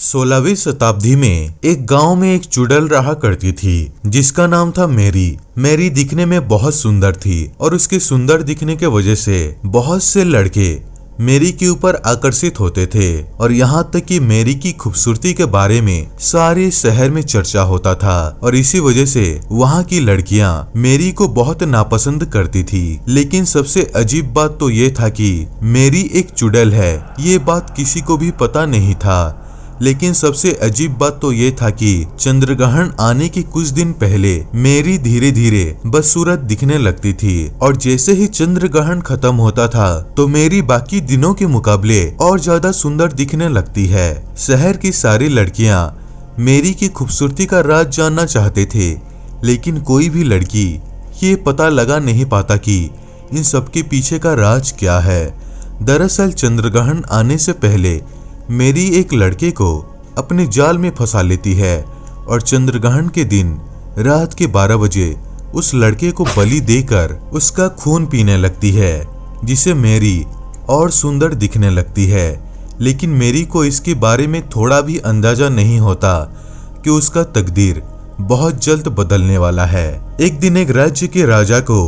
16वीं शताब्दी में एक गांव में एक चुड़ैल रहा करती थी जिसका नाम था मेरी। मेरी दिखने में बहुत सुंदर थी और उसके सुंदर दिखने के वजह से बहुत से लड़के मेरी के ऊपर आकर्षित होते थे और यहाँ तक कि मेरी की खूबसूरती के बारे में सारे शहर में चर्चा होता था और इसी वजह से वहाँ की लड़कियाँ मेरी को बहुत नापसंद करती थी। लेकिन सबसे अजीब बात तो ये था कि मेरी एक चुड़ैल है, ये बात किसी को भी पता नहीं था। लेकिन सबसे अजीब बात तो ये था कि चंद्रग्रहण आने के कुछ दिन पहले मेरी धीरे धीरे बदसूरत दिखने लगती थी और जैसे ही चंद्रग्रहण खत्म होता था तो मेरी बाकी दिनों के मुकाबले और ज्यादा सुंदर दिखने लगती है। शहर की सारी लड़कियां मेरी की खूबसूरती का राज जानना चाहते थे, लेकिन कोई भी लड़की ये पता लगा नहीं पाता कि इन सबके पीछे का राज क्या है। दरअसल चंद्रग्रहण आने से पहले मेरी एक लड़के को अपने जाल में फंसा लेती है और चंद्रग्रहण के दिन रात के 12 बजे उस लड़के को बलि देकर उसका खून पीने लगती है, जिसे मेरी और सुंदर दिखने लगती है। लेकिन मेरी को इसके बारे में थोड़ा भी अंदाजा नहीं होता कि उसका तकदीर बहुत जल्द बदलने वाला है। एक दिन एक राज्य के राजा को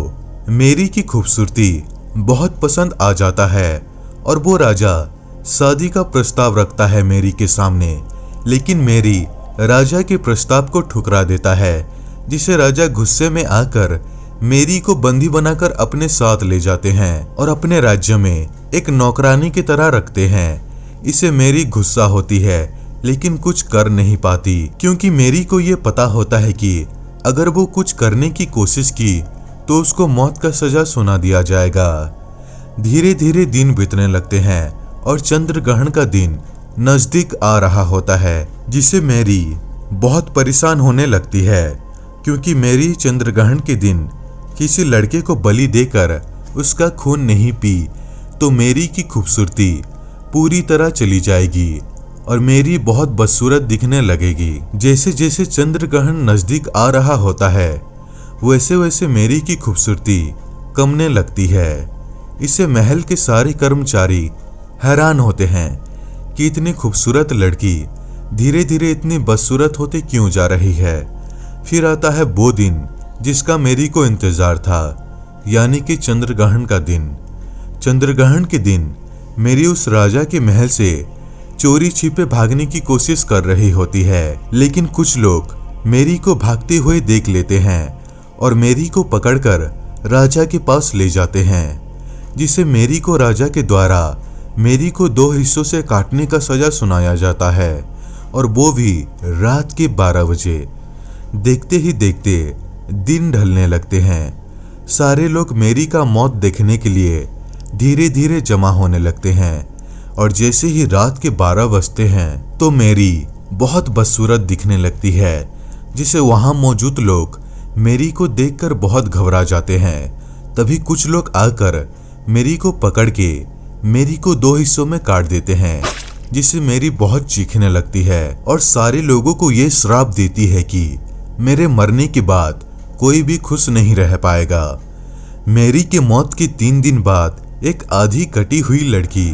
मेरी की खूबसूरती बहुत पसंद आ जाता है और वो राजा शादी का प्रस्ताव रखता है मेरी के सामने। लेकिन मेरी राजा के प्रस्ताव को ठुकरा देता है, जिसे राजा गुस्से में आकर मेरी को बंदी बनाकर अपने साथ ले जाते हैं और अपने राज्य में एक नौकरानी की तरह रखते हैं। इसे मेरी गुस्सा होती है लेकिन कुछ कर नहीं पाती, क्योंकि मेरी को ये पता होता है कि अगर वो कुछ करने की कोशिश की तो उसको मौत का सजा सुना दिया जाएगा। धीरे धीरे दिन बीतने लगते हैं और चंद्रग्रहण का दिन नजदीक आ रहा होता है, जिसे मेरी बहुत परेशान होने लगती है, क्योंकि मेरी चंद्रग्रहण के दिन किसी लड़के को बलि देकर उसका खून नहीं पी तो मेरी की खूबसूरती पूरी तरह चली जाएगी और मेरी बहुत बदसूरत दिखने लगेगी। जैसे जैसे चंद्रग्रहण नजदीक आ रहा होता है वैसे वैसे मेरी की खूबसूरती कमने लगती है। इसे महल के सारे कर्मचारी हैरान होते हैं कि इतनी खूबसूरत लड़की धीरे धीरे इतनी बदसूरत होते क्यों जा रही है। फिर आता है वो दिन जिसका मेरी को इंतजार था, यानी कि चंद्रग्रहण का दिन। चंद्रग्रहण के दिन मेरी उस राजा के महल से चोरी छिपे भागने की कोशिश कर रही होती है, लेकिन कुछ लोग मेरी को भागते हुए देख लेते हैं और मेरी को पकड़कर राजा के पास ले जाते हैं, जिसे मेरी को राजा के द्वारा मेरी को 2 हिस्सों से काटने का सजा सुनाया जाता है और वो भी रात के 12 बजे। देखते ही देखते दिन ढलने लगते हैं। सारे लोग मेरी का मौत देखने के लिए धीरे धीरे जमा होने लगते हैं और जैसे ही रात के 12 बजते हैं तो मेरी बहुत बदसूरत दिखने लगती है, जिसे वहां मौजूद लोग मेरी को देखकर बहुत घबरा जाते हैं। तभी कुछ लोग आकर मेरी को पकड़ के मेरी को 2 हिस्सों में काट देते हैं, जिससे मेरी बहुत चीखने लगती है और सारे लोगों को ये श्राप देती है कि मेरे मरने के बाद कोई भी खुश नहीं रह पाएगा। मेरी के मौत के 3 दिन बाद एक आधी कटी हुई लड़की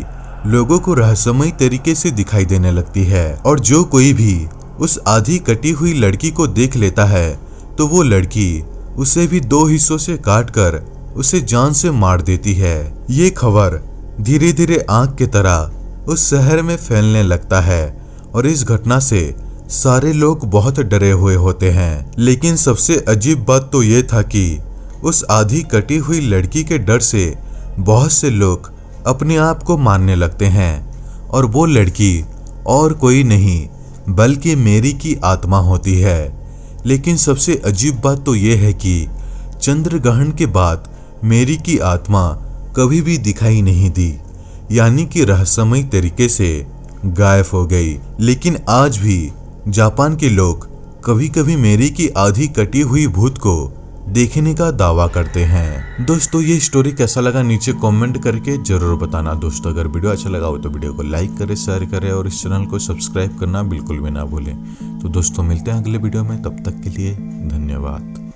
लोगों को रहस्यमय तरीके से दिखाई देने लगती है और जो कोई भी उस आधी कटी हुई लड़की को देख लेता है तो वो लड़की उसे भी 2 हिस्सों से काटकर उसे जान से मार देती है। ये खबर धीरे धीरे आग की तरह उस शहर में फैलने लगता है और इस घटना से सारे लोग बहुत डरे हुए होते हैं। लेकिन सबसे अजीब बात तो ये था कि उस आधी कटी हुई लड़की के डर से बहुत से लोग अपने आप को मारने लगते हैं और वो लड़की और कोई नहीं बल्कि मेरी की आत्मा होती है। लेकिन सबसे अजीब बात तो ये है कि चंद्रग्रहण के बाद मेरी की आत्मा कभी भी दिखाई नहीं दी, यानी कि रहस्यमय तरीके से गायब हो गई। लेकिन आज भी जापान के लोग कभी कभी मेरी की आधी कटी हुई भूत को देखने का दावा करते हैं। दोस्तों ये स्टोरी कैसा लगा नीचे कमेंट करके जरूर बताना। दोस्तों अगर वीडियो अच्छा लगा हो तो वीडियो को लाइक करें, शेयर करें और इस चैनल को सब्सक्राइब करना बिल्कुल भी ना भूलें। तो दोस्तों मिलते हैं अगले वीडियो में, तब तक के लिए धन्यवाद।